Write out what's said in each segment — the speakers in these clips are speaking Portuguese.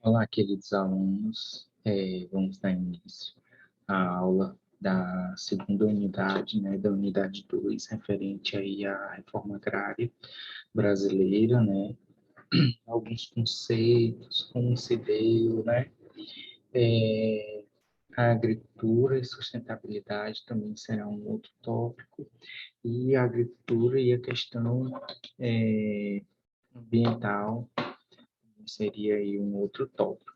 Olá, queridos alunos. Vamos dar início à aula da segunda unidade, né, da unidade 2, referente aí à reforma agrária brasileira, né, alguns conceitos, como se deu, né, a agricultura e sustentabilidade também será um outro tópico, e a agricultura e a questão ambiental seria aí um outro tópico,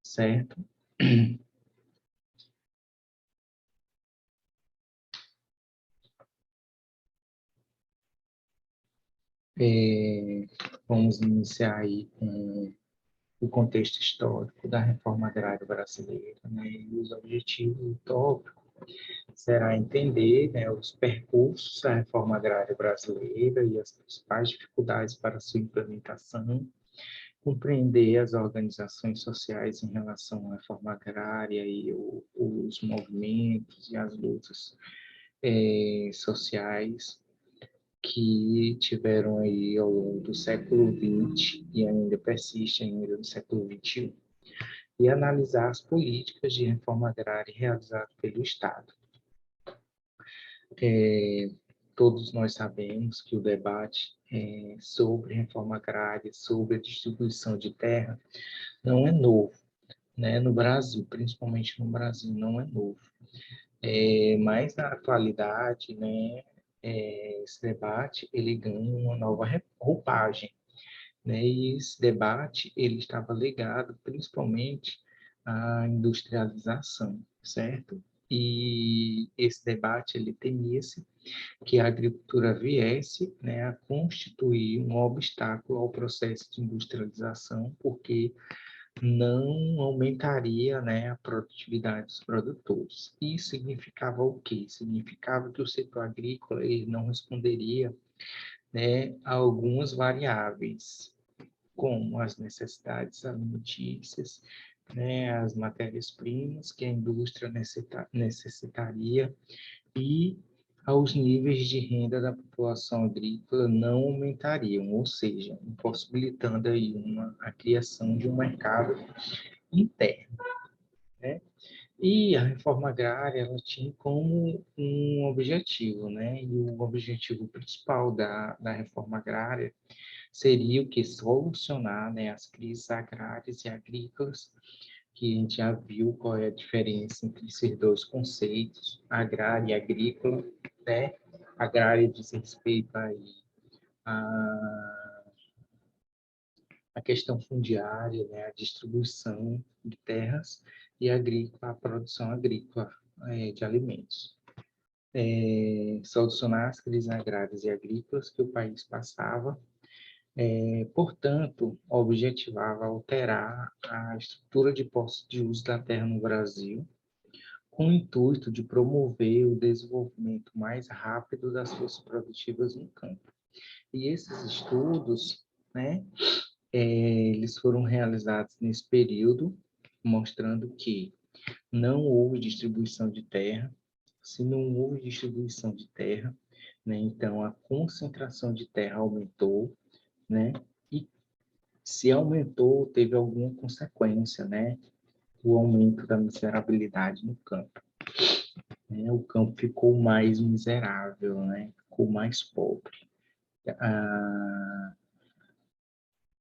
certo? É, Vamos iniciar aí com o contexto histórico da reforma agrária brasileira, né, e os objetivos do tópico será entender, né, os percursos da reforma agrária brasileira e as principais dificuldades para sua implementação, compreender as organizações sociais em relação à reforma agrária e os movimentos e as lutas sociais que tiveram aí ao longo do século XX e ainda persistem ainda no século XXI, e analisar as políticas de reforma agrária realizadas pelo Estado. Todos nós sabemos que o debate sobre reforma agrária, sobre a distribuição de terra, não é novo, né? No Brasil, principalmente no Brasil, não é novo. Mas na atualidade, né, esse debate ele ganha uma nova roupagem, né? E esse debate ele estava ligado principalmente à industrialização, certo? E esse debate ele temia-se que a agricultura viesse, né, a constituir um obstáculo ao processo de industrialização, porque não aumentaria, né, a produtividade dos produtores. Isso significava o quê? Significava que o setor agrícola ele não responderia, né, a algumas variáveis, como as necessidades alimentícias, né, as matérias-primas que a indústria necessitaria e aos níveis de renda da população agrícola não aumentariam, ou seja, impossibilitando aí a criação de um mercado interno, né? E a reforma agrária, ela tinha como um objetivo, né? E o objetivo principal da reforma agrária seria o que? Solucionar, né, as crises agrárias e agrícolas, que a gente já viu qual é a diferença entre esses dois conceitos, agrária e agrícola, né? Agrária diz respeito aí a questão fundiária, né, a distribuição de terras, e agrícola, a produção agrícola de alimentos. Solucionar as crises agrárias e agrícolas que o país passava, portanto, objetivava alterar a estrutura de posse de uso da terra no Brasil, com o intuito de promover o desenvolvimento mais rápido das forças produtivas no campo. E esses estudos, né, eles foram realizados nesse período, mostrando que não houve distribuição de terra. Se não houve distribuição de terra, né, então a concentração de terra aumentou, né, e se aumentou, teve alguma consequência, né, o aumento da miserabilidade no campo. Né, o campo ficou mais miserável, né, ficou mais pobre. Ah,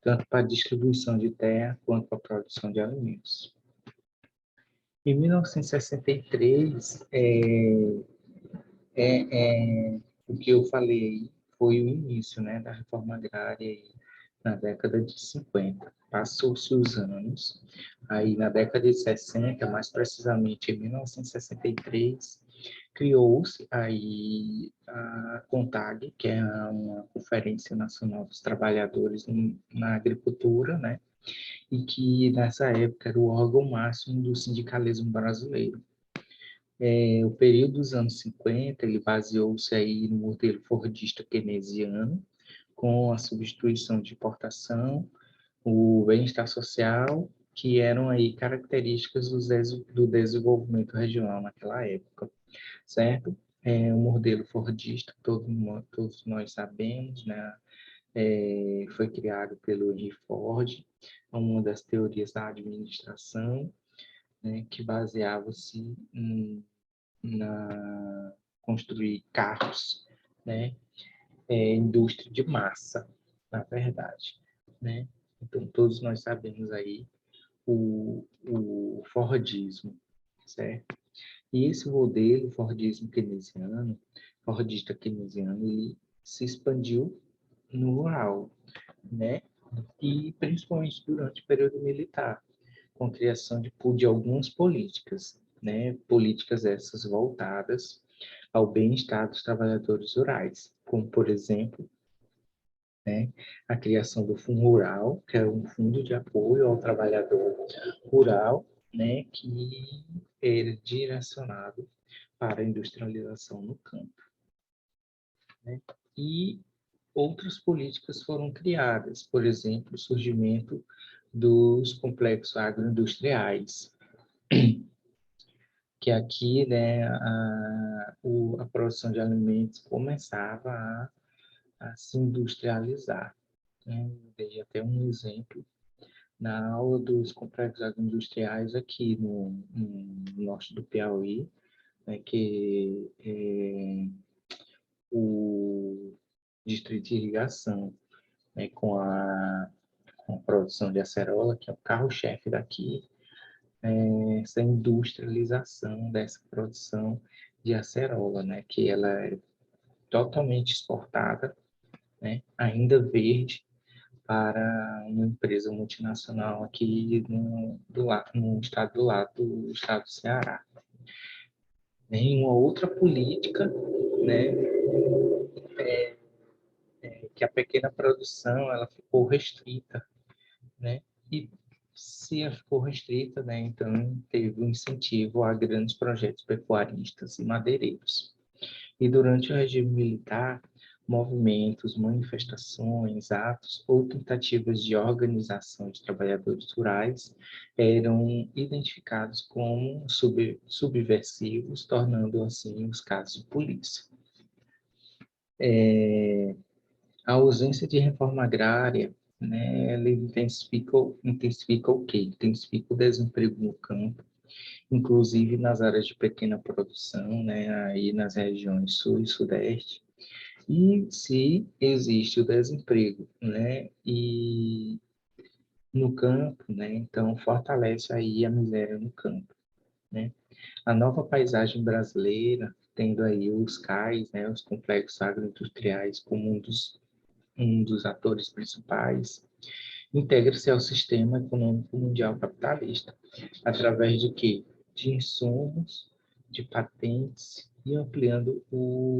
tanto para a distribuição de terra quanto para a produção de alimentos. Em 1963, o que eu falei foi o início, né, da reforma agrária aí, na década de 50. Passou-se os anos, aí na década de 60, mais precisamente em 1963, criou-se aí a CONTAG, que é uma Conferência Nacional dos Trabalhadores na Agricultura, né, e que nessa época era o órgão máximo do sindicalismo brasileiro. O período dos anos 50, ele baseou-se aí no modelo fordista keynesiano, com a substituição de importação, o bem-estar social, que eram aí características do desenvolvimento regional naquela época, certo? O modelo fordista, todos nós sabemos, né? foi criado pelo Henry Ford, uma das teorias da administração, né, que baseava-se na construir carros, né, indústria de massa, na verdade, né? Então, todos nós sabemos aí o Fordismo, certo? E esse modelo, Fordismo keynesiano, Fordista keynesiano, ele se expandiu no rural, né? E principalmente durante o período militar, com a criação de algumas políticas, né? Políticas essas voltadas ao bem-estar dos trabalhadores rurais, como, por exemplo, né, a criação do Fundo Rural, que é um fundo de apoio ao trabalhador rural, né, que é direcionado para a industrialização no campo, né? E outras políticas foram criadas, por exemplo, o surgimento dos complexos agroindustriais, que aqui, né, a produção de alimentos começava a se industrializar, né? Dei até um exemplo na aula dos complexos agroindustriais aqui no norte do Piauí, né, que é o distrito de irrigação, né, com a produção de acerola, que é o carro-chefe daqui, essa industrialização dessa produção de acerola, né, que ela é totalmente exportada, né, ainda verde, para uma empresa multinacional aqui no estado do lado, do estado do Ceará. Em uma outra política, né, que a pequena produção ela ficou restrita, né, e se ela ficou restrita, né, então teve um incentivo a grandes projetos pecuaristas e madeireiros. E durante o regime militar, movimentos, manifestações, atos ou tentativas de organização de trabalhadores rurais eram identificados como subversivos, tornando assim os casos de polícia. A ausência de reforma agrária, né, ela intensifica o quê? Intensifica o desemprego no campo, inclusive nas áreas de pequena produção, né, aí nas regiões sul e sudeste. E se existe o desemprego, né, e no campo, né, então fortalece aí a miséria no campo, né. A nova paisagem brasileira, tendo aí os CAIs, né, os complexos agroindustriais como um dos atores principais, integra-se ao sistema econômico mundial capitalista, através de quê? De insumos, de patentes e ampliando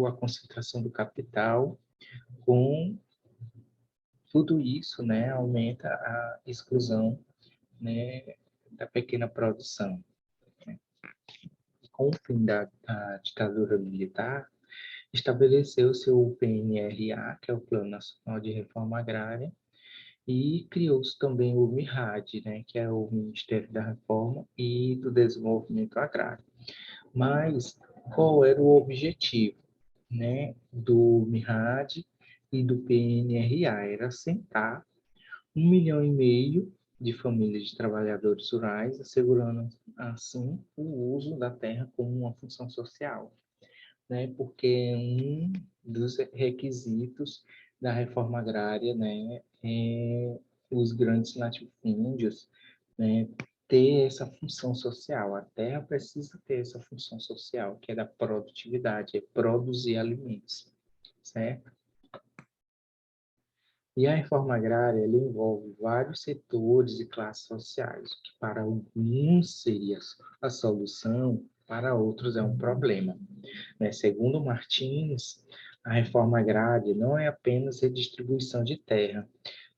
a concentração do capital. Com tudo isso, né, aumenta a exclusão, né, da pequena produção. Com o fim da ditadura militar, estabeleceu-se o PNRA, que é o Plano Nacional de Reforma Agrária, e criou-se também o MIRAD, né, que é o Ministério da Reforma e do Desenvolvimento Agrário. Mas qual era o objetivo, né, do MIRAD e do PNRA? Era assentar 1,5 milhão de famílias de trabalhadores rurais, assegurando assim o uso da terra como uma função social, né? Porque um dos requisitos da reforma agrária, né, é os grandes latifúndios, né, ter essa função social. A terra precisa ter essa função social, que é da produtividade, é produzir alimentos, certo? E a reforma agrária ela envolve vários setores e classes sociais, que para alguns seria a solução, para outros é um problema, né? Segundo Martins, a reforma agrária não é apenas redistribuição de terra,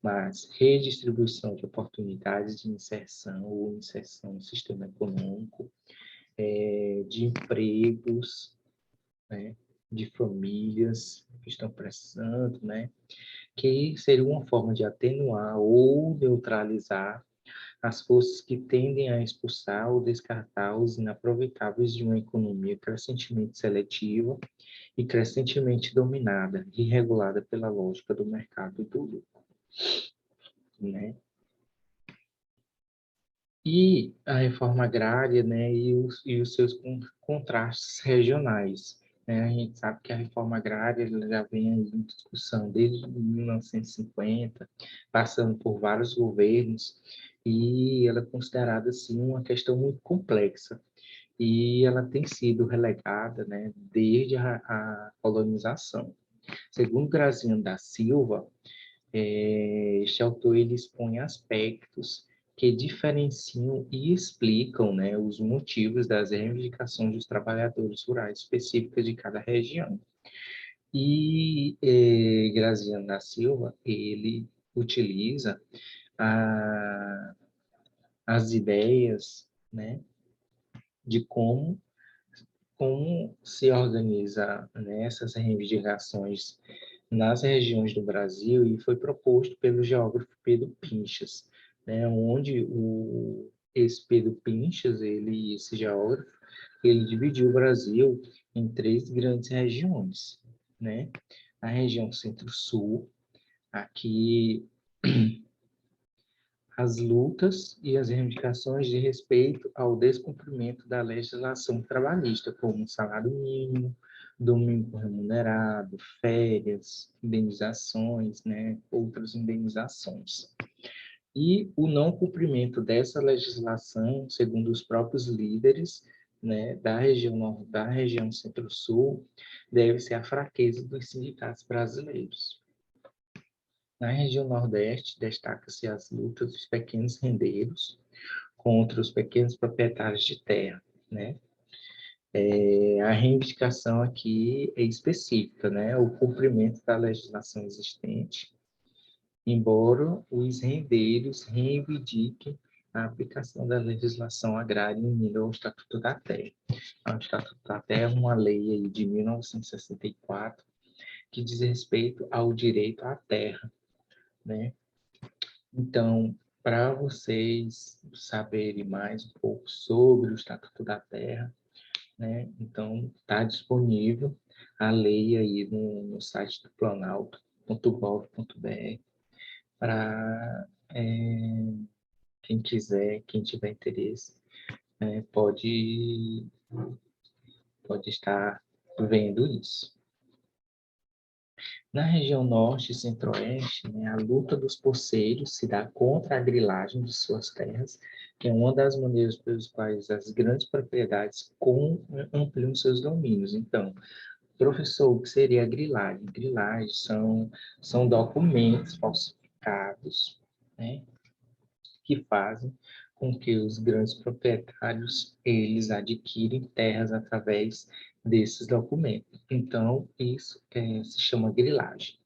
mas redistribuição de oportunidades de inserção ou inserção no sistema econômico, de empregos, né? De famílias que estão precisando, né? Que seria uma forma de atenuar ou neutralizar as forças que tendem a expulsar ou descartar os inaproveitáveis de uma economia crescentemente seletiva e crescentemente dominada e regulada pela lógica do mercado e do lucro, né? E a reforma agrária, né, e os seus contrastes regionais, né? A gente sabe que a reforma agrária ela já vem aí em discussão desde 1950, passando por vários governos, e ela é considerada assim uma questão muito complexa. E ela tem sido relegada, né, desde a colonização. Segundo Graziano da Silva, este autor ele expõe aspectos que diferenciam e explicam, né, os motivos das reivindicações dos trabalhadores rurais específicas de cada região. E Graziano da Silva, ele utiliza a, as ideias, né, de como se organiza, né, essas reivindicações nas regiões do Brasil e foi proposto pelo geógrafo Pedro Pinchas, né, onde esse Pedro Pinchas, esse geógrafo, ele dividiu o Brasil em três grandes regiões, né? A região Centro-Sul, aqui as lutas e as reivindicações de respeito ao descumprimento da legislação trabalhista, como salário mínimo, domingo remunerado, férias, indenizações, né, outras indenizações. E o não cumprimento dessa legislação, segundo os próprios líderes, né, da região Centro-Sul, deve-se à fraqueza dos sindicatos brasileiros. Na região Nordeste, destaca-se as lutas dos pequenos rendeiros contra os pequenos proprietários de terra, né? A reivindicação aqui é específica, né? O cumprimento da legislação existente, embora os rendeiros reivindiquem a aplicação da legislação agrária unida ao Estatuto da Terra. O Estatuto da Terra é uma lei aí de 1964 que diz respeito ao direito à terra, né? Então, para vocês saberem mais um pouco sobre o Estatuto da Terra, né? Então, está disponível a lei aí no site do planalto.gov.br para quem quiser, quem tiver interesse, pode estar vendo isso. Na região norte e centro-oeste, né, a luta dos poceiros se dá contra a grilagem de suas terras, que é uma das maneiras pelas quais as grandes propriedades ampliam seus domínios. Então, professor, o que seria a grilagem? Grilagem são documentos falsificados, né, que fazem com que os grandes proprietários eles adquirem terras através desses documentos. Então, isso se chama grilagem,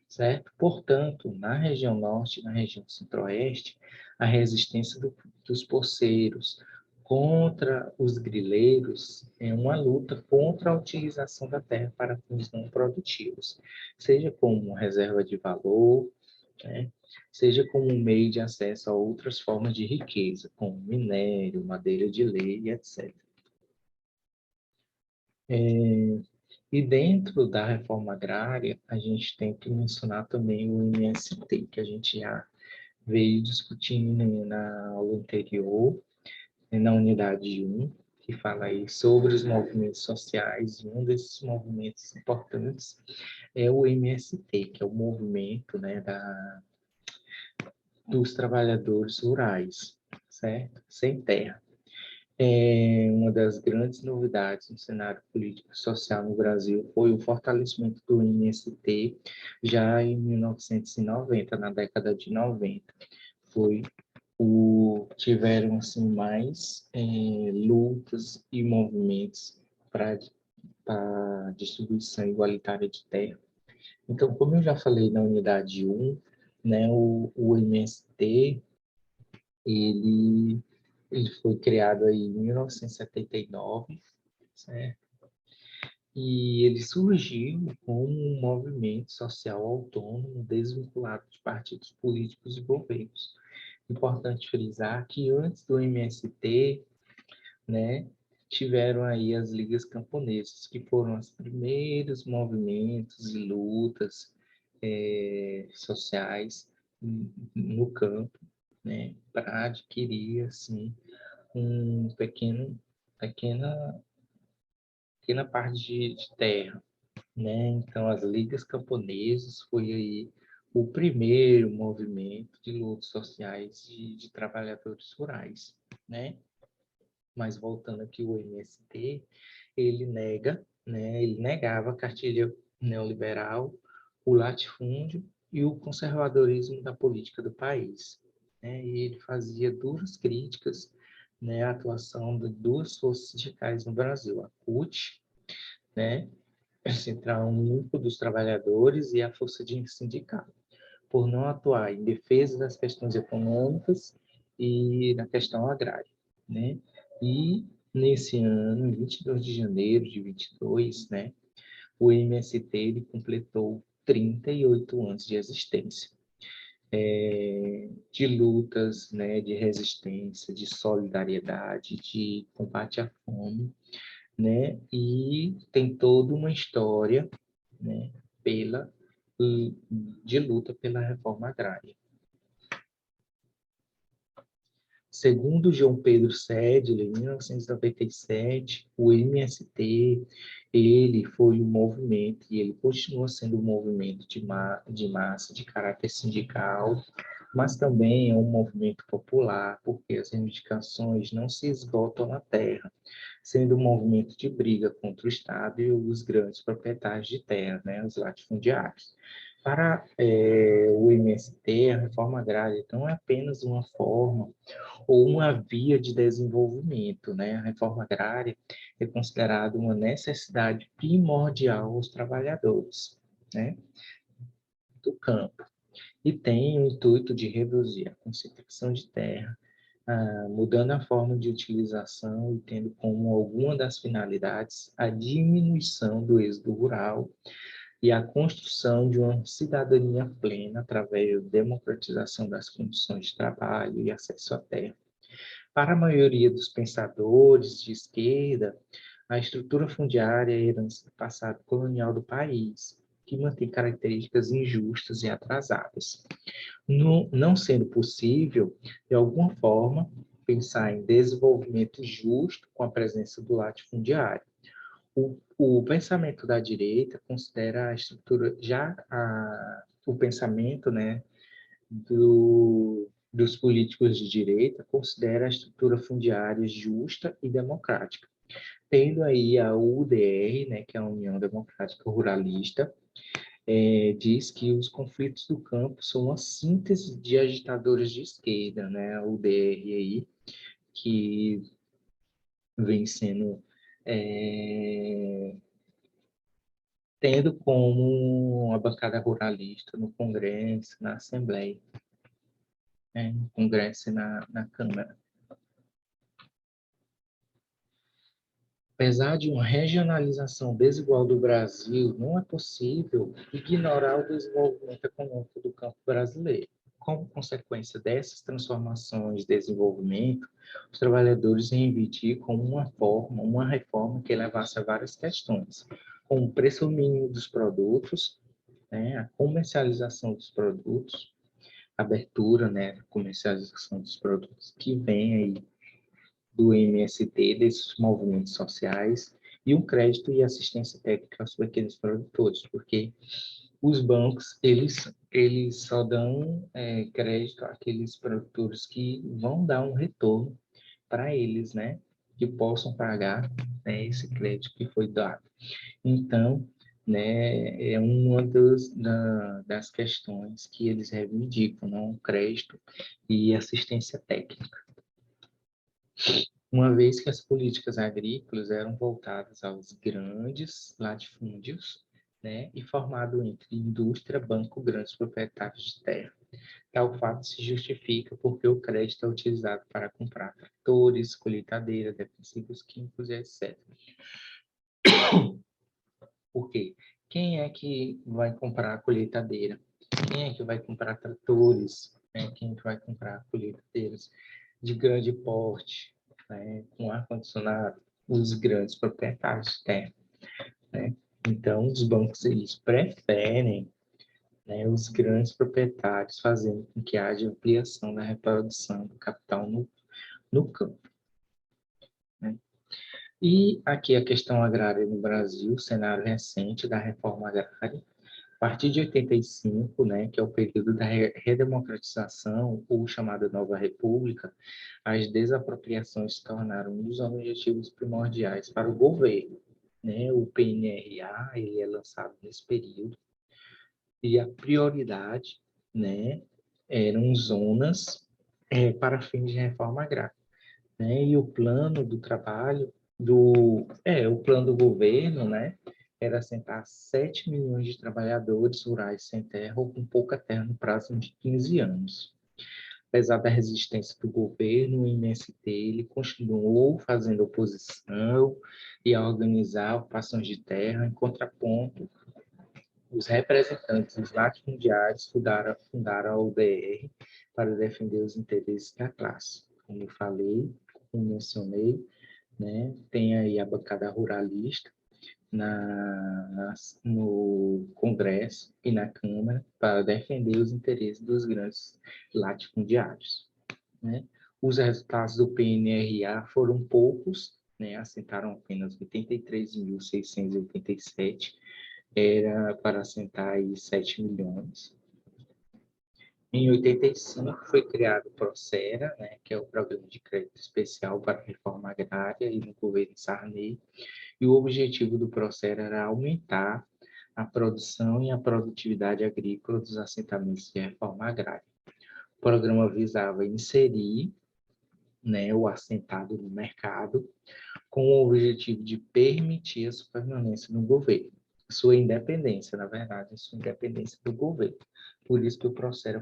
certo? Portanto, na região norte e na região centro-oeste, a resistência dos poceiros contra os grileiros é uma luta contra a utilização da terra para fins não produtivos, seja como reserva de valor, né? Seja como um meio de acesso a outras formas de riqueza, como minério, madeira de lei, etc. E dentro da reforma agrária, a gente tem que mencionar também o MST, que a gente já veio discutindo, né, na aula anterior, né, na unidade 1, que fala aí sobre os movimentos sociais, e um desses movimentos importantes é o MST, que é o movimento, né, dos trabalhadores rurais, certo? Sem terra. Uma das grandes novidades no cenário político e social no Brasil foi o fortalecimento do MST já em 1990, na década de 90. Tiveram assim, mais lutas e movimentos para a distribuição igualitária de terra. Então, como eu já falei na unidade 1, né, o MST ele, ele foi criado aí em 1979, certo? E ele surgiu como um movimento social autônomo desvinculado de partidos políticos e governos. Importante frisar que antes do MST, né, tiveram aí as ligas camponesas, que foram os primeiros movimentos e lutas sociais no campo, né, para adquirir assim um pequena pequena parte de terra, né? Então as ligas camponesas foi aí o primeiro movimento de lutas sociais de trabalhadores rurais, né? Mas voltando aqui o MST, ele nega, né? Ele negava a cartilha neoliberal, o latifúndio e o conservadorismo da política do país, né? E ele fazia duras críticas, né, à atuação de duas forças sindicais no Brasil, a CUT, né, Central Único dos Trabalhadores, e a Força de Sindical, por não atuar em defesa das questões econômicas e na questão agrária, né? E nesse ano, em 22 de janeiro de 22, né, o MST ele completou 38 anos de existência, de lutas, né, de resistência, de solidariedade, de combate à fome, né? E tem toda uma história, né, pela de luta pela reforma agrária. Segundo João Pedro Sedley, em 1997, o MST ele foi um movimento e ele continua sendo um movimento de massa, de caráter sindical, mas também é um movimento popular, porque as reivindicações não se esgotam na terra, sendo um movimento de briga contra o Estado e os grandes proprietários de terra, né, os latifundiários. Para o MST, a reforma agrária não é apenas uma forma ou uma via de desenvolvimento, né? A reforma agrária é considerada uma necessidade primordial aos trabalhadores, né, do campo, e tem o intuito de reduzir a concentração de terra, mudando a forma de utilização e tendo como alguma das finalidades a diminuição do êxodo rural e a construção de uma cidadania plena através da democratização das condições de trabalho e acesso à terra. Para a maioria dos pensadores de esquerda, a estrutura fundiária é a herança do passado colonial do país, que mantém características injustas e atrasadas. Não sendo possível, de alguma forma, pensar em desenvolvimento justo com a presença do latifundiário. O pensamento da direita considera a estrutura, o pensamento, né, dos políticos de direita considera a estrutura fundiária justa e democrática, tendo aí a UDR, né, que é a União Democrática Ruralista, diz que os conflitos do campo são uma síntese de agitadores de esquerda, né, a UDR aí, que vem sendo tendo como a bancada ruralista no Congresso, na Assembleia, né, no Congresso e na Câmara. Apesar de uma regionalização desigual do Brasil, não é possível ignorar o desenvolvimento econômico do campo brasileiro. Como consequência dessas transformações e desenvolvimento, os trabalhadores reivindicam uma reforma que levasse a várias questões, como o preço mínimo dos produtos, né, a comercialização dos produtos, a abertura, né, a comercialização dos produtos que vem aí do MST, desses movimentos sociais, e um crédito e assistência técnica aos pequenos produtores, porque os bancos, eles só dão crédito àqueles produtores que vão dar um retorno para eles, né? Que possam pagar, né, esse crédito que foi dado. Então, né, é uma das questões que eles reivindicam, não? Crédito e assistência técnica. Uma vez que as políticas agrícolas eram voltadas aos grandes latifúndios, né, e formado entre indústria, banco, grandes proprietários de terra. Tal fato se justifica porque o crédito é utilizado para comprar tratores, colheitadeira, defensivos químicos e etc. Por quê? Quem é que vai comprar a colheitadeira? Quem é que vai comprar tratores? né, que a gente vai comprar colheitadeiras de grande porte, né, com ar-condicionado, os grandes proprietários de terra, né? Então, os bancos eles preferem, né, os grandes proprietários, fazendo com que haja ampliação da reprodução do capital no campo, né? E aqui a questão agrária no Brasil, cenário recente da reforma agrária, a partir de 85, né, que é o período da redemocratização, ou chamada Nova República, as desapropriações se tornaram um dos objetivos primordiais para o governo, né? O PNRA, ele é lançado nesse período, e a prioridade, né, eram zonas para fins de reforma agrária, né? E o plano do trabalho o plano do governo, né, era assentar 7 milhões de trabalhadores rurais sem terra ou com pouca terra no prazo de 15 anos. Apesar da resistência do governo, o MST ele continuou fazendo oposição e a organizar ocupações de terra. Em contraponto, os representantes dos latifundiários fundaram a UDR para defender os interesses da classe. Como eu falei, como mencionei, né, tem aí a bancada ruralista no Congresso e na Câmara para defender os interesses dos grandes latifundiários, né? Os resultados do PNRA foram poucos, né, assentaram apenas 83.687, era para assentar aí 7 milhões. Em 85 foi criado o PROCERA, né, que é o Programa de Crédito Especial para a Reforma Agrária, e no governo Sarney, e o objetivo do PROCERA era aumentar a produção e a produtividade agrícola dos assentamentos de reforma agrária. O programa visava inserir, né, o assentado no mercado, com o objetivo de permitir a sua permanência no governo, sua independência, na verdade, sua independência do governo. Por isso que o Procera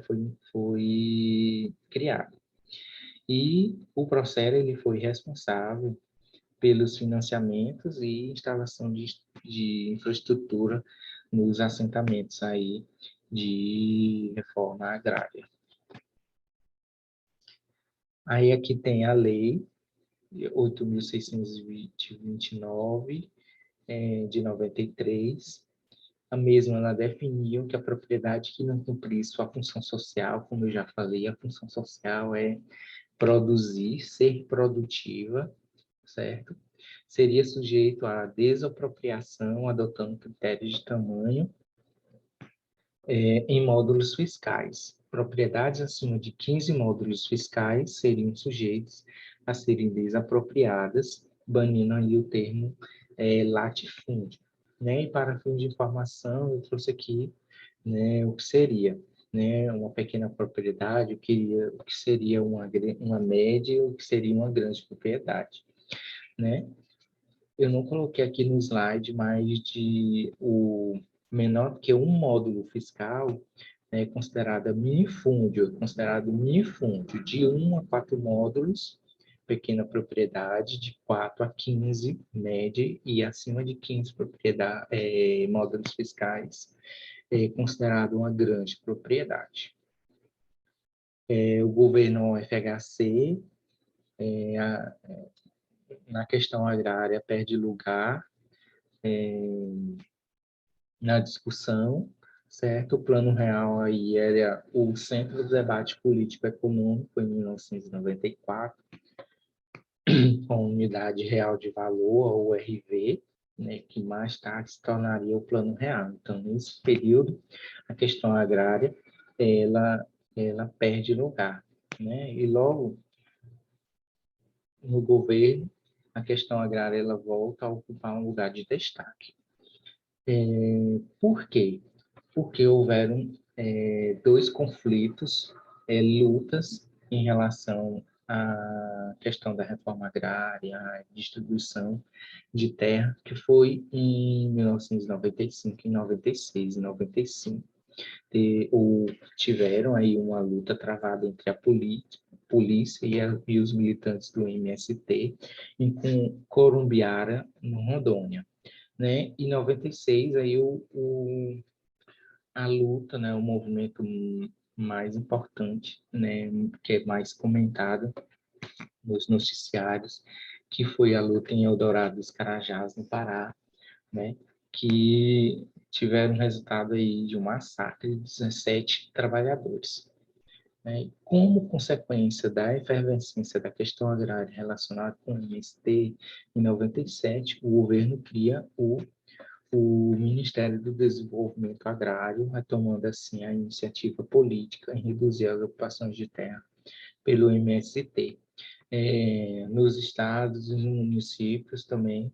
foi criado. E o Procera ele foi responsável pelos financiamentos e instalação de infraestrutura nos assentamentos aí de reforma agrária. Aí aqui tem a lei 8.629, de 93. A mesma ela definiu que a propriedade que não cumprir sua função social, como eu já falei, a função social é produzir, ser produtiva, certo? Seria sujeito à desapropriação, adotando critérios de tamanho em módulos fiscais. Propriedades acima de 15 módulos fiscais seriam sujeitos a serem desapropriadas, banindo aí o termo latifúndio, né? E para fim de informação, eu trouxe aqui, né, o que seria, né, uma pequena propriedade, o que seria uma média, o que seria uma grande propriedade, né? Eu não coloquei aqui no slide, mas o menor que um módulo fiscal é considerado minifúndio, de 1 a 4 módulos, pequena propriedade, de 4 a 15, média, e acima de 15 módulos fiscais, é considerado uma grande propriedade. O governo FHC, na questão agrária, perde lugar na discussão, certo? O Plano Real aí era o centro do debate político-econômico em 1994, com a Unidade Real de Valor, a URV, né, que mais tarde se tornaria o Plano Real. Então, nesse período, a questão agrária, ela perde lugar, né? E logo no governo, a questão agrária ela volta a ocupar um lugar de destaque. Por quê? Porque houveram dois conflitos, lutas em relação à questão da reforma agrária, à distribuição de terra, que foi em 1995, em 96 e 95. Tiveram aí uma luta travada entre a polícia e os militantes do MST em Corumbiara, no Rondônia, né? Em 96, aí a luta, né, o movimento mais importante, né, que é mais comentada nos noticiários, que foi a luta em Eldorado dos Carajás, no Pará, né, que tiveram resultado aí de um massacre de 17 trabalhadores. Né? Como consequência da efervescência da questão agrária relacionada com o MST, em 97, o governo cria o Ministério do Desenvolvimento Agrário, retomando assim a iniciativa política em reduzir as ocupações de terra pelo MST. Nos estados e nos municípios também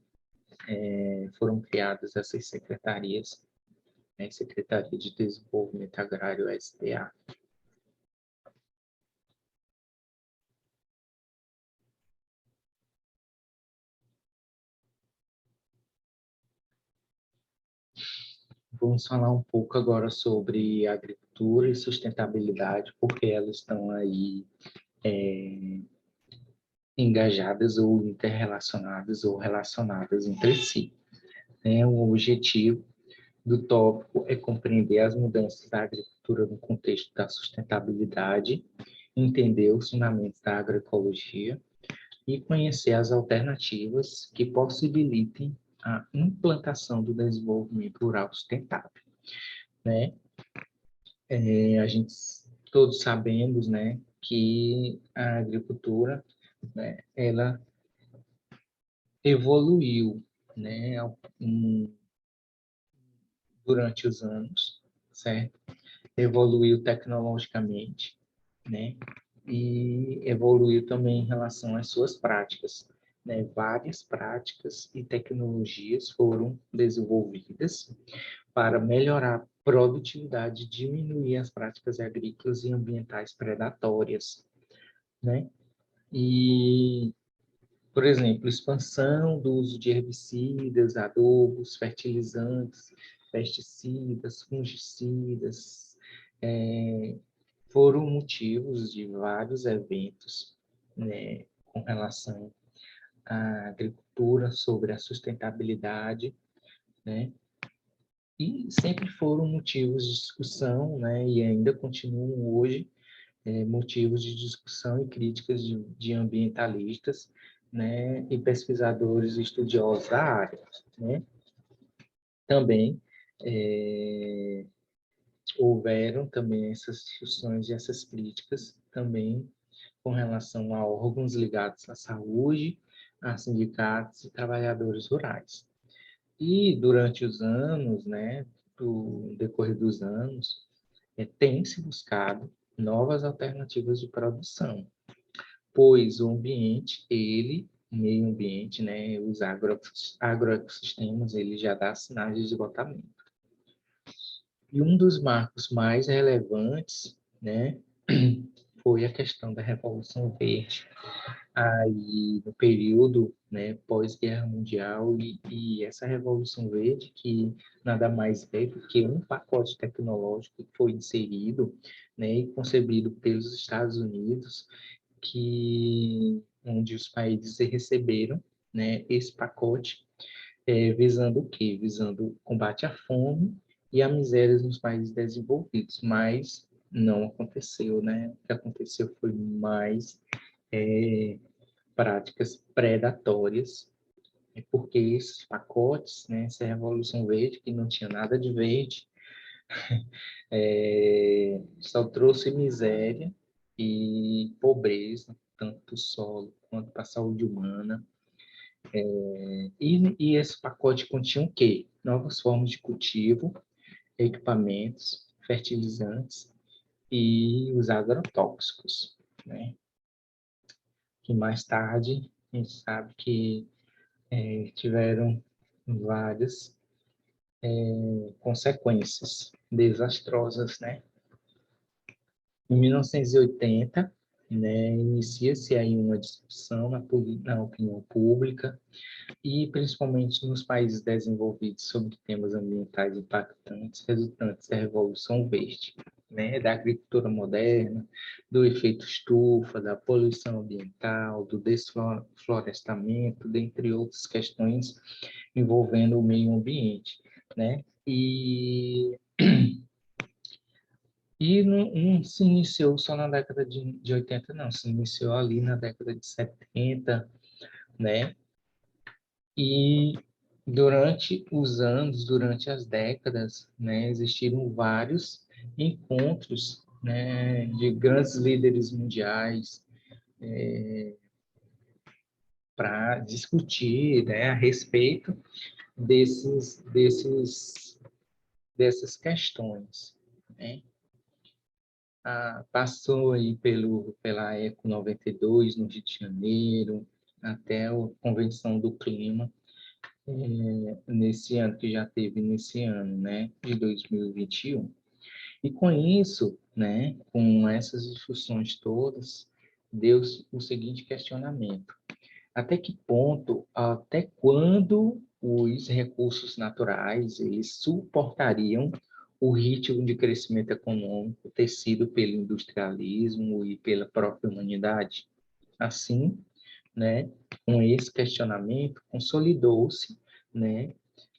foram criadas essas secretarias, né, Secretaria de Desenvolvimento Agrário, SDA. Vamos falar um pouco agora sobre agricultura e sustentabilidade, porque elas estão aí engajadas ou interrelacionadas ou relacionadas entre si. O objetivo do tópico é compreender as mudanças da agricultura no contexto da sustentabilidade, entender os fundamentos da agroecologia e conhecer as alternativas que possibilitem a implantação do desenvolvimento rural sustentável, né? A gente todos sabemos, né, que a agricultura, né, ela evoluiu, né, durante os anos, certo? Evoluiu tecnologicamente, né? E evoluiu também em relação às suas práticas, né? Várias práticas e tecnologias foram desenvolvidas para melhorar a produtividade, diminuir as práticas agrícolas e ambientais predatórias, né? E, por exemplo, expansão do uso de herbicidas, adubos, fertilizantes, pesticidas, fungicidas, foram motivos de vários eventos, né, com relação à agricultura, sobre a sustentabilidade, né, e sempre foram motivos de discussão, né, e ainda continuam hoje, motivos de discussão e críticas de ambientalistas, né, e pesquisadores e estudiosos da área, né. Também houveram também essas discussões e essas críticas também com relação a órgãos ligados à saúde, a sindicatos e trabalhadores rurais. E durante os anos, né, do decorrer dos anos, tem se buscado novas alternativas de produção, pois o ambiente, o meio ambiente, né, os agroecossistemas, ele já dá sinais de esgotamento. E um dos marcos mais relevantes, né, foi a questão da Revolução Verde, aí no período, né, pós-Guerra Mundial, e essa Revolução Verde, que nada mais é do que um pacote tecnológico que foi inserido, né, e concebido pelos Estados Unidos, onde os países receberam, né, esse pacote, visando o quê? Visando o combate à fome e à miséria nos países desenvolvidos, mas não aconteceu, né? O que aconteceu foi mais práticas predatórias, porque esses pacotes, né, essa Revolução Verde, que não tinha nada de verde, só trouxe miséria e pobreza, tanto para o solo quanto para a saúde humana. E esse pacote continha o quê? Novas formas de cultivo, equipamentos, fertilizantes e os agrotóxicos, né? Que mais tarde a gente sabe que tiveram várias consequências desastrosas, né? Em 1980, né, inicia-se aí uma discussão na opinião pública e principalmente nos países desenvolvidos sobre temas ambientais impactantes resultantes da Revolução Verde, né, da agricultura moderna, do efeito estufa, da poluição ambiental, do desflorestamento, dentre outras questões envolvendo o meio ambiente, né? E E não se iniciou só na década de 80, não, se iniciou ali na década de 70, né? E durante os anos, durante as décadas, né, existiram vários encontros, né, de grandes líderes mundiais para discutir, né, a respeito dessas questões, né? Passou aí pela Eco 92 no Rio de Janeiro, até a Convenção do Clima, nesse ano, que já teve nesse ano, né, de 2021. E com isso, né, com essas discussões todas, deu o seguinte questionamento: até que ponto, até quando os recursos naturais eles suportariam o ritmo de crescimento econômico tecido pelo industrialismo e pela própria humanidade? Assim, né, com esse questionamento, consolidou-se, né,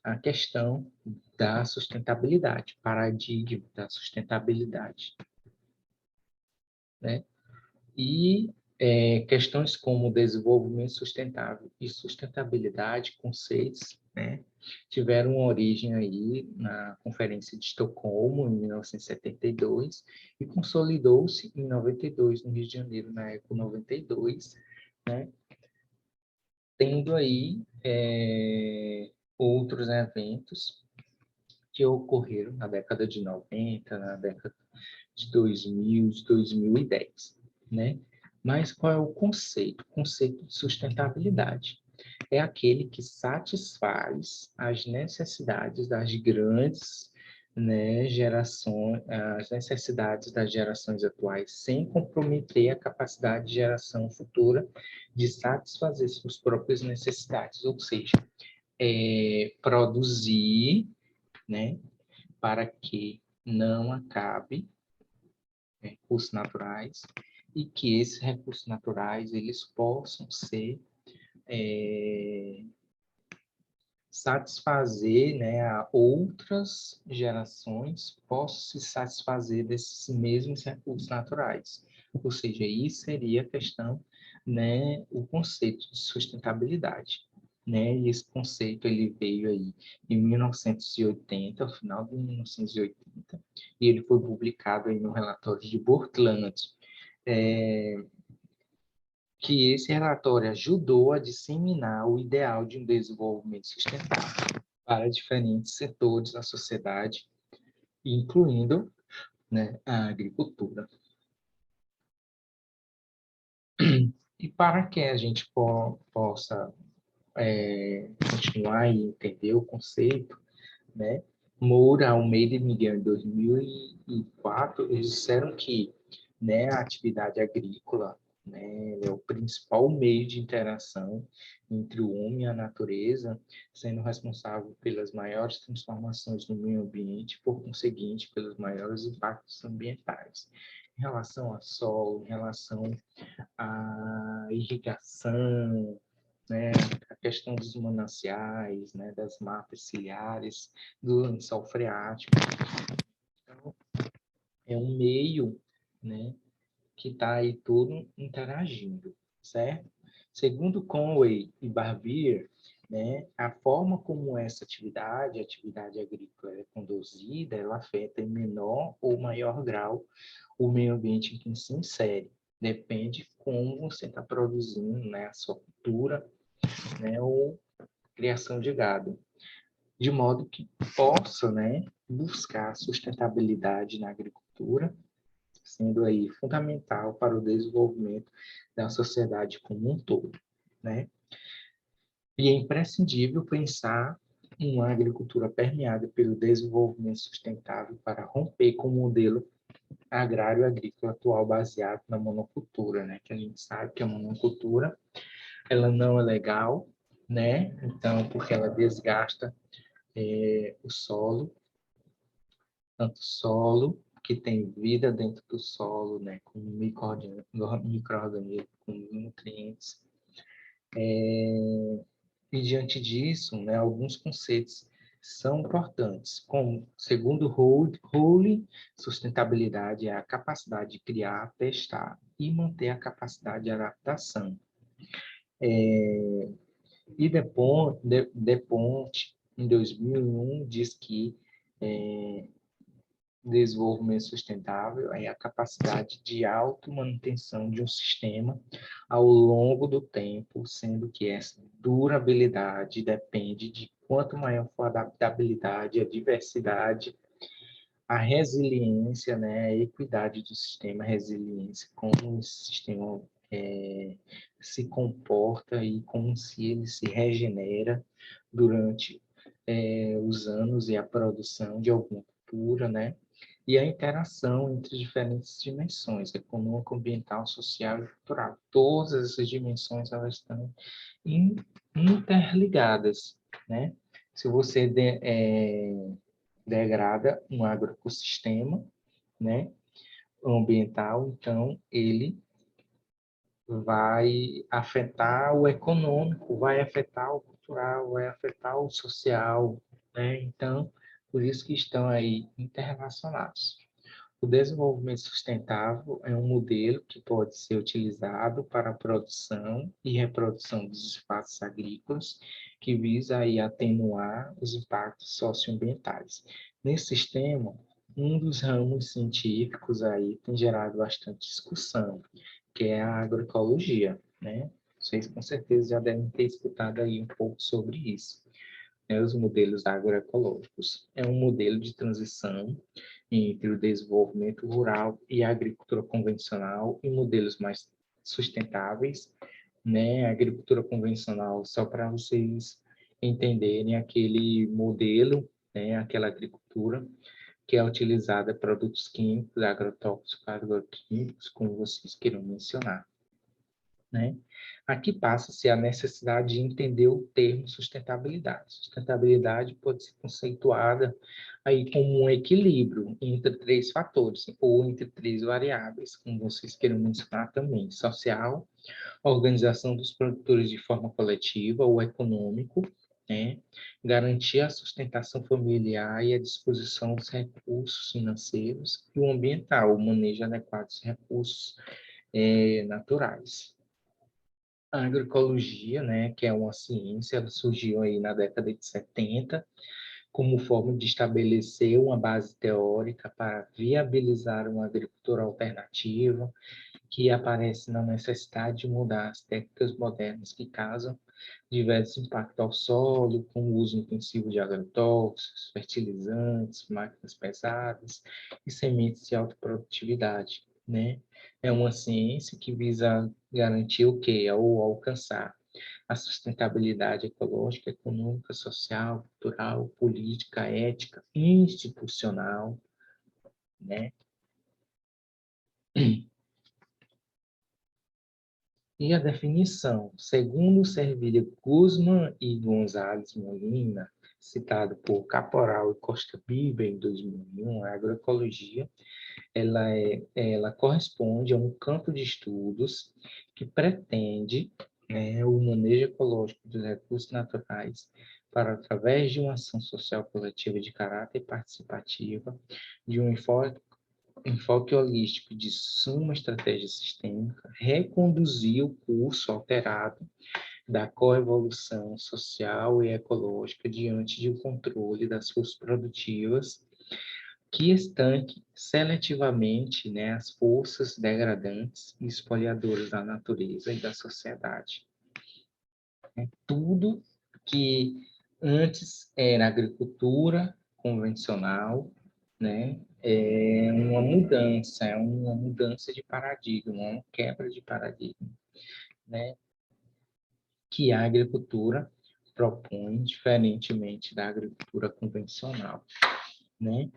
a questão da sustentabilidade, paradigma da sustentabilidade, né? E questões como desenvolvimento sustentável e sustentabilidade, conceitos, né, tiveram origem aí na Conferência de Estocolmo, em 1972, e consolidou-se em 92, no Rio de Janeiro, na Eco 92, né, tendo aí outros eventos que ocorreram na década de 90, na década de 2000, de 2010, né? Mas qual é o conceito? O conceito de sustentabilidade é aquele que satisfaz as necessidades das grandes, né, gerações, as necessidades das gerações atuais, sem comprometer a capacidade de geração futura de satisfazer suas próprias necessidades, ou seja, produzir, né, para que não acabe recursos naturais e que esses recursos naturais eles possam ser satisfazer, né, a outras gerações possam se satisfazer desses mesmos recursos naturais. Ou seja, isso seria a questão, né, o conceito de sustentabilidade. Né? E esse conceito ele veio aí em 1980, ao final de 1980, e ele foi publicado aí no relatório de Brundtland, que esse relatório ajudou a disseminar o ideal de um desenvolvimento sustentável para diferentes setores da sociedade, incluindo, né, a agricultura. E para que a gente possa continuar e entender o conceito, né, Moura, Almeida e Miguel, em 2004, eles disseram que, né, a atividade agrícola, né, é o principal meio de interação entre o homem e a natureza, sendo responsável pelas maiores transformações no meio ambiente, por conseguinte, pelos maiores impactos ambientais. Em relação ao solo, em relação à irrigação, né, a questão dos mananciais, né, das matas ciliares, do lençol freático. Então, é um meio, né, que está aí todo interagindo, certo? Segundo Conway e Barbier, né, a forma como essa atividade, a atividade agrícola é conduzida, ela afeta em menor ou maior grau o meio ambiente em que se insere. Depende de como você está produzindo, né, a sua cultura, né, ou criação de gado, de modo que possa, né, buscar sustentabilidade na agricultura, sendo aí fundamental para o desenvolvimento da sociedade como um todo, né? E é imprescindível pensar uma agricultura permeada pelo desenvolvimento sustentável para romper com o modelo agrário agrícola atual baseado na monocultura, né? Que a gente sabe que a monocultura ela não é legal, né? Então, porque ela desgasta o solo, tanto solo, que tem vida dentro do solo, né, com micro-organismos, com nutrientes. E diante disso, né, alguns conceitos são importantes. Como, segundo Rowley, sustentabilidade é a capacidade de criar, testar e manter a capacidade de adaptação. E DePont, em 2001, diz que desenvolvimento sustentável é a capacidade de automanutenção de um sistema ao longo do tempo, sendo que essa durabilidade depende de quanto maior for a adaptabilidade, a diversidade, a resiliência, né, a equidade do sistema, a resiliência, como esse sistema se comporta e como se ele se regenera durante os anos e a produção de alguma cultura, né? E a interação entre diferentes dimensões, econômica, ambiental, social e cultural. Todas essas dimensões, elas estão interligadas, né? Se você degrada um agroecossistema, né, ambiental, então ele vai afetar o econômico, vai afetar o cultural, vai afetar o social, né? Então, por isso que estão aí interrelacionados. O desenvolvimento sustentável é um modelo que pode ser utilizado para a produção e reprodução dos espaços agrícolas, que visa aí atenuar os impactos socioambientais. Nesse sistema, um dos ramos científicos aí tem gerado bastante discussão, que é a agroecologia, né? Vocês com certeza já devem ter escutado aí um pouco sobre isso, né? Os modelos agroecológicos. É um modelo de transição entre o desenvolvimento rural e a agricultura convencional e modelos mais sustentáveis, né? A agricultura convencional, só para vocês entenderem aquele modelo, né? Aquela agricultura que é utilizada produtos químicos, agrotóxicos, agroquímicos, como vocês queiram mencionar, né? Aqui passa-se a necessidade de entender o termo sustentabilidade. Sustentabilidade pode ser conceituada aí como um equilíbrio entre três fatores, ou entre três variáveis, como vocês queiram mencionar também: social, organização dos produtores de forma coletiva ou econômico, né? Garantir a sustentação familiar e a disposição dos recursos financeiros, e o ambiental, o manejo adequado dos recursos naturais. A agroecologia, né, que é uma ciência, ela surgiu aí na década de 70 como forma de estabelecer uma base teórica para viabilizar uma agricultura alternativa, que aparece na necessidade de mudar as técnicas modernas que causam diversos impactos ao solo, como o uso intensivo de agrotóxicos, fertilizantes, máquinas pesadas e sementes de alta produtividade, né? É uma ciência que visa garantir o quê? Ou alcançar a sustentabilidade ecológica, econômica, social, cultural, política, ética, institucional, né? E a definição, segundo Servilha Guzman e Gonzalez Molina, citado por Caporal e Costa Biber em 2001, a agroecologia ela corresponde a um campo de estudos que pretende, né, o manejo ecológico dos recursos naturais para, através de uma ação social coletiva de caráter participativa, de um enfoque holístico de suma estratégia sistêmica, reconduzir o curso alterado da coevolução social e ecológica diante de um controle das forças produtivas que estanque seletivamente, né, as forças degradantes e espoliadoras da natureza e da sociedade. Tudo que antes era agricultura convencional, né, é uma mudança de paradigma, uma quebra de paradigma, né, que a agricultura propõe diferentemente da agricultura convencional, né?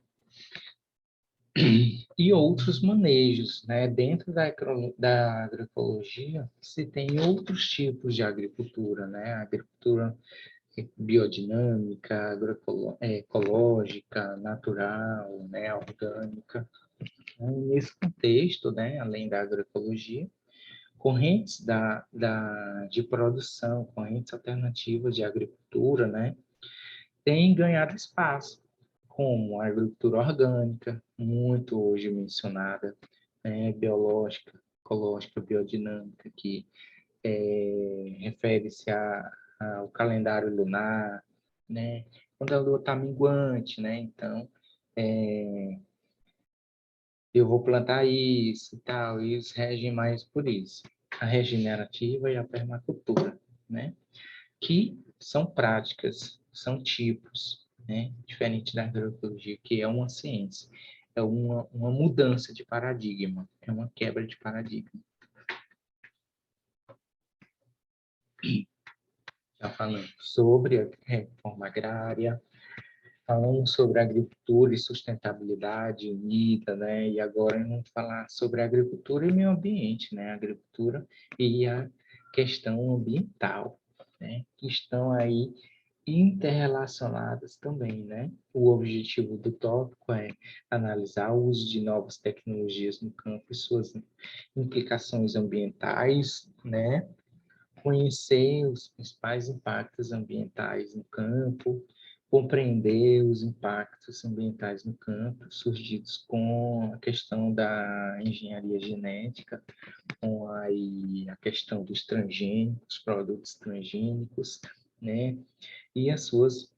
E outros manejos, né? Dentro da agroecologia, se tem outros tipos de agricultura, né? A agricultura biodinâmica, ecológica, natural, né? Orgânica. Nesse contexto, né? Além da agroecologia, correntes de produção, correntes alternativas de agricultura, né? tem ganhado espaço, como a agricultura orgânica, muito hoje mencionada, né, biológica, ecológica, biodinâmica, que refere-se ao calendário lunar, né? Quando a lua está minguante, né? Então, eu vou plantar isso e tal, e eles regem mais por isso. A regenerativa e a permacultura, né? Que são práticas, são tipos, né? Diferente da agroecologia, que é uma ciência, é uma mudança de paradigma, é uma quebra de paradigma. Já falando sobre a reforma agrária, falamos sobre agricultura e sustentabilidade unida, né? E agora vamos falar sobre agricultura e meio ambiente, né? Agricultura e a questão ambiental, né? Que estão aí interrelacionadas também, né? O objetivo do tópico é analisar o uso de novas tecnologias no campo e suas implicações ambientais, né? Conhecer os principais impactos ambientais no campo, compreender os impactos ambientais no campo surgidos com a questão da engenharia genética, com a questão dos transgênicos, produtos transgênicos, né? E as suas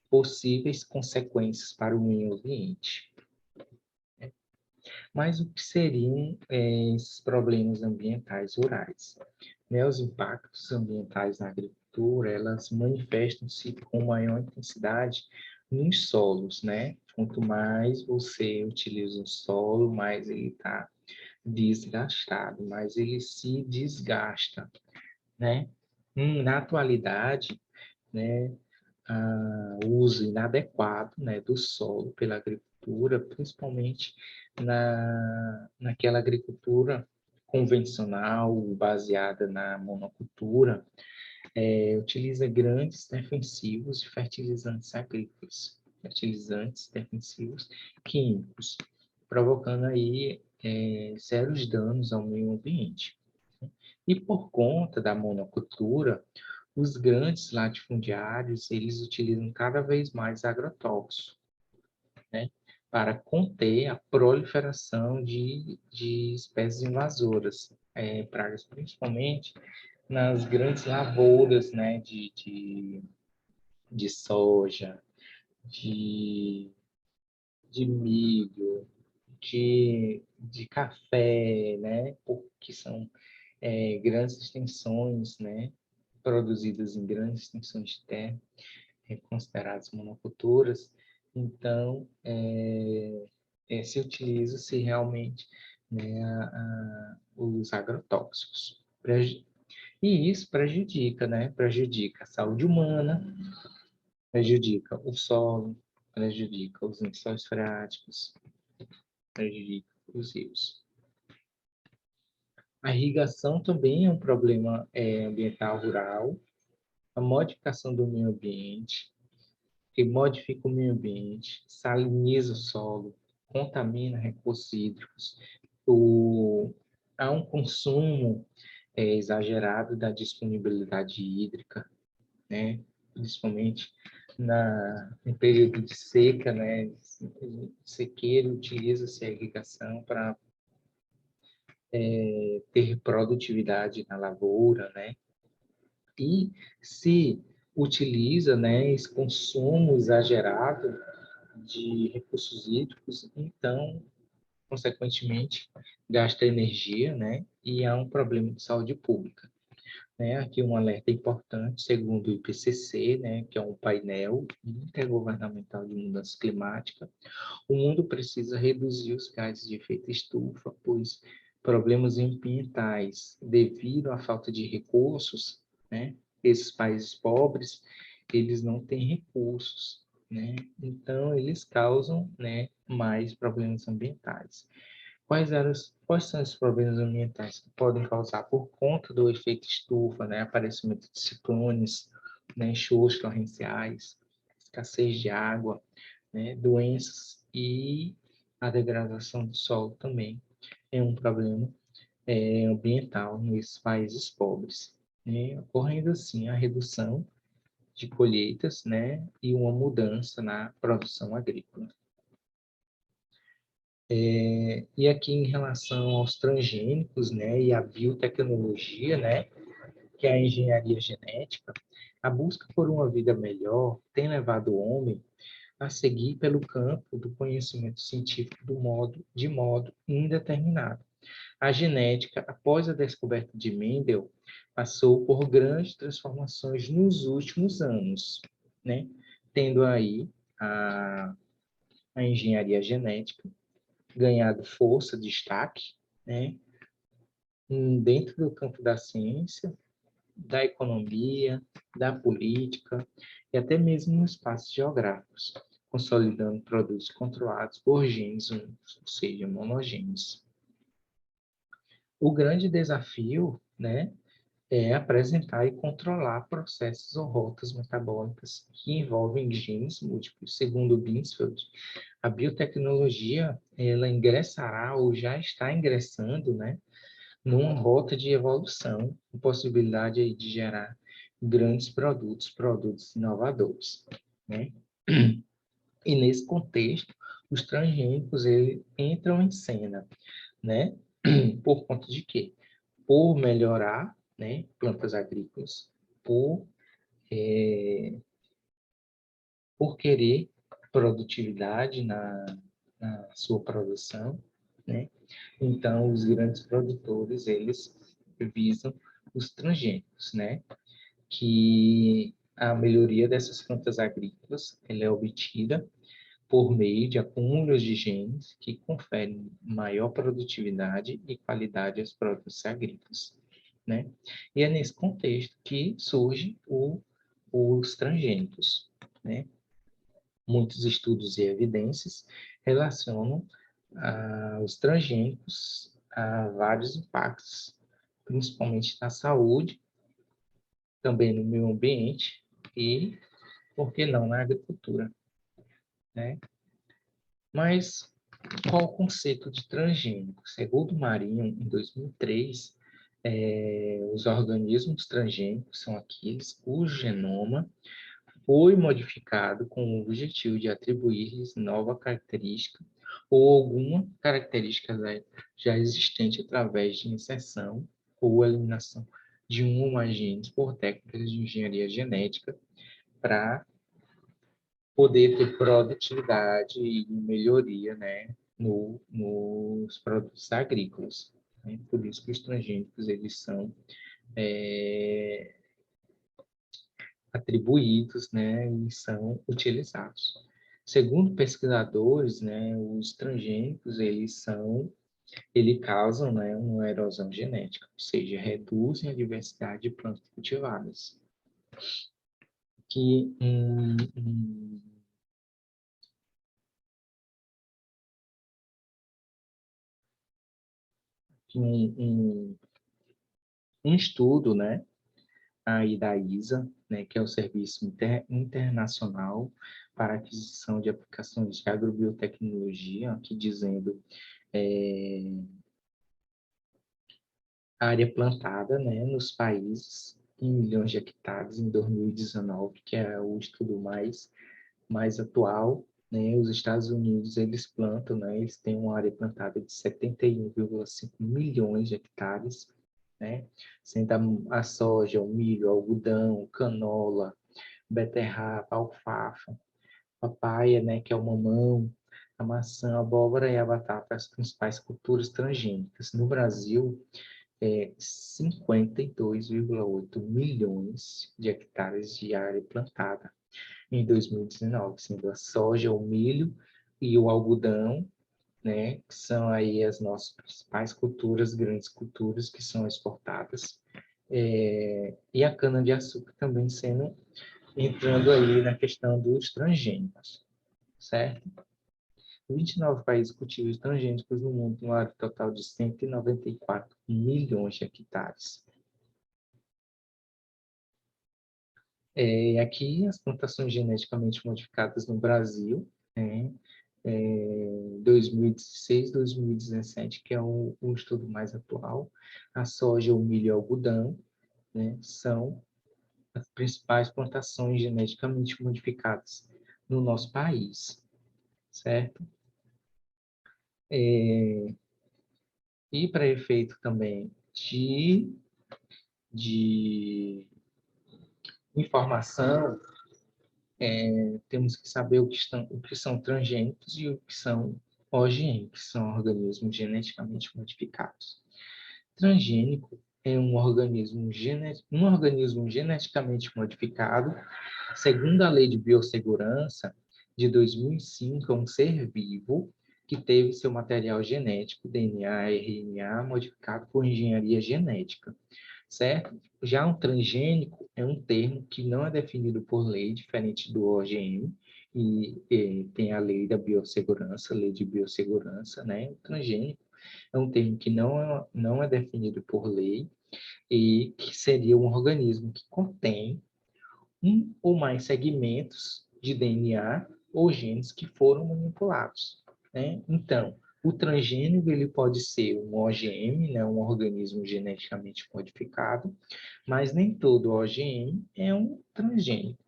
possíveis consequências para o meio ambiente. Mas o que seriam esses problemas ambientais rurais? Né, os impactos ambientais na agricultura, elas manifestam-se com maior intensidade nos solos, né? Quanto mais você utiliza o solo, mais ele está desgastado, mais ele se desgasta, né? Na atualidade, né, o uso inadequado, né, do solo pela agricultura, principalmente naquela agricultura convencional, baseada na monocultura, utiliza grandes defensivos e fertilizantes agrícolas, fertilizantes defensivos químicos, provocando aí sérios danos ao meio ambiente. E por conta da monocultura, os grandes latifundiários, eles utilizam cada vez mais agrotóxicos, né, para conter a proliferação de espécies invasoras, pragas principalmente nas grandes lavouras, né, de soja, de, de milho, de café, né, que são grandes extensões, né, produzidas em grandes extensões de terra, consideradas monoculturas. Então, se utiliza-se realmente, né, os agrotóxicos. E isso prejudica, né? Prejudica a saúde humana, prejudica o solo, prejudica os lençóis freáticos, prejudica os rios. A irrigação também é um problema ambiental rural, a modificação do meio ambiente, que modifica o meio ambiente, saliniza o solo, contamina recursos hídricos, há um consumo exagerado da disponibilidade hídrica, né? Principalmente em período de seca, né? Sequeiro, utiliza-se a irrigação para ter produtividade na lavoura, né? E se utiliza, né, esse consumo exagerado de recursos hídricos, então, consequentemente, gasta energia, né, e há um problema de saúde pública. Né? Aqui um alerta importante, segundo o IPCC, né, que é um painel intergovernamental de mudança climática, o mundo precisa reduzir os gases de efeito estufa, pois problemas ambientais devido à falta de recursos, né, esses países pobres, eles não têm recursos, né? Então eles causam, né, mais problemas ambientais. Quais são os problemas ambientais que podem causar por conta do efeito estufa, né, aparecimento de ciclones, né, chuvas torrenciais, escassez de água, né, doenças e a degradação do solo também é um problema ambiental nesses países pobres, né, ocorrendo assim a redução de colheitas, né, e uma mudança na produção agrícola. E aqui em relação aos transgênicos, né, e a biotecnologia, né, que é a engenharia genética, a busca por uma vida melhor tem levado o homem a seguir pelo campo do conhecimento científico de modo indeterminado. A genética, após a descoberta de Mendel, passou por grandes transformações nos últimos anos, né? Tendo aí a, a engenharia genética ganhado força, destaque, né? Dentro do campo da ciência, da economia, da política e até mesmo nos espaços geográficos, consolidando produtos controlados por genes únicos, ou seja, monogenes. O grande desafio, né, é apresentar e controlar processos ou rotas metabólicas que envolvem genes múltiplos. Segundo Binsfeld, a biotecnologia ela ingressará ou já está ingressando, né, numa rota de evolução, com possibilidade aí de gerar grandes produtos inovadores, né? E nesse contexto, os transgênicos eles entram em cena, né? Por conta de quê? Por melhorar, né, plantas agrícolas, eh, por querer produtividade na sua produção, né? Então, os grandes produtores, eles visam os transgênicos, né? Que a melhoria dessas plantas agrícolas, ela é obtida por meio de acúmulos de genes que conferem maior produtividade e qualidade aos produtos agrícolas, né? E é nesse contexto que surge os transgênicos, né? Muitos estudos e evidências relacionam os transgênicos a vários impactos, principalmente na saúde, também no meio ambiente e, por que não, na agricultura, né? Mas qual o conceito de transgênico? Segundo Marinho, em 2003, os organismos transgênicos são aqueles cujo genoma foi modificado com o objetivo de atribuir-lhes nova característica ou alguma característica já existente através de inserção ou eliminação de um ou mais genes por técnicas de engenharia genética para poder ter produtividade e melhoria, né, nos produtos agrícolas, né? Por isso que os transgênicos eles são é, atribuídos, né, e são utilizados. Segundo pesquisadores, né, os transgênicos eles causam, né, uma erosão genética, ou seja, reduzem a diversidade de plantas cultivadas. Que um, um estudo, né, aí da ISA, né, que é o Serviço Internacional para a Aquisição de Aplicações de Agrobiotecnologia, aqui dizendo a área plantada, né, nos países em milhões de hectares em 2019, que é o estudo mais atual, né, os Estados Unidos, eles plantam, né, eles têm uma área plantada de 71,5 milhões de hectares, né, sendo a soja, o milho, o algodão, canola, beterraba, alfafa, papaya, né, que é o mamão, a maçã, a abóbora e a batata, as principais culturas transgênicas. No Brasil, 52,8 milhões de hectares de área plantada em 2019, sendo a soja, o milho e o algodão, né, que são aí as nossas principais culturas, grandes culturas que são exportadas, e a cana-de-açúcar também entrando aí na questão dos transgênicos, certo? 29 países cultivam os transgênicos no mundo, um área total de 194 milhões de hectares. Aqui, as plantações geneticamente modificadas no Brasil, né, 2016, 2017, que é o estudo mais atual, a soja, o milho e o algodão, né, são as principais plantações geneticamente modificadas no nosso país, certo? E para efeito também de informação, temos que saber o que são transgênicos e o que são OGM, que são organismos geneticamente modificados. Transgênico é um organismo geneticamente modificado, segundo a Lei de Biossegurança de 2005, é um ser vivo que teve seu material genético, DNA, RNA, modificado por engenharia genética, certo? Já um transgênico é um termo que não é definido por lei, diferente do OGM, e tem a lei da biossegurança, lei de biossegurança, né? O transgênico é um termo que não é definido por lei e que seria um organismo que contém um ou mais segmentos de DNA ou genes que foram manipulados, né? Então, o transgênico ele pode ser um OGM, né, um organismo geneticamente modificado, mas nem todo OGM é um transgênico,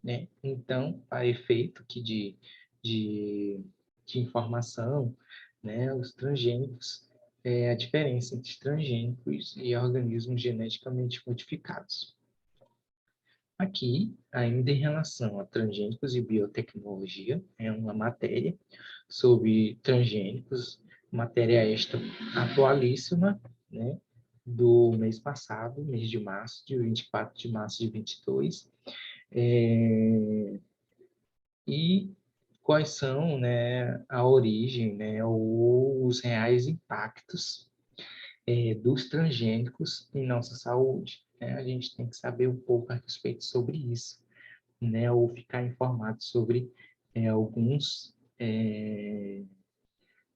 né? Então, a efeito de, de informação, né, os transgênicos, a diferença entre transgênicos e organismos geneticamente modificados. Aqui, ainda em relação a transgênicos e biotecnologia, é uma matéria sobre transgênicos, matéria esta atualíssima, né, do mês passado, mês de março, de 24 de março de 22, e quais são, né, a origem, né, ou os reais impactos dos transgênicos em nossa saúde, né? A gente tem que saber um pouco a respeito sobre isso, né, ou ficar informado sobre alguns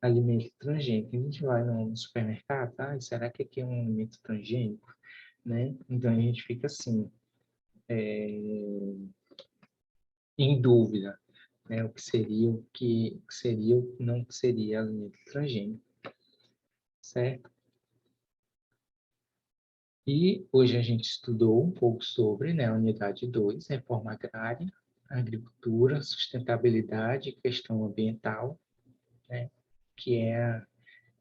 alimentos transgênicos. A gente vai no supermercado, ah, será que aqui é um alimento transgênico? Né? Então a gente fica assim, em dúvida, né, o que seria, o que não seria alimento transgênico, certo? E hoje a gente estudou um pouco sobre, né, a unidade 2, reforma agrária, agricultura, sustentabilidade e questão ambiental, né, que é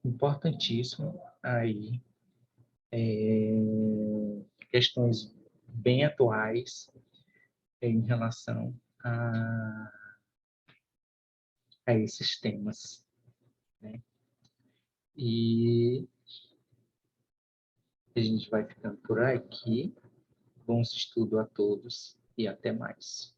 importantíssimo aí, questões bem atuais em relação a, a esses temas, né? E a gente vai ficando por aqui. Bons estudos a todos e até mais.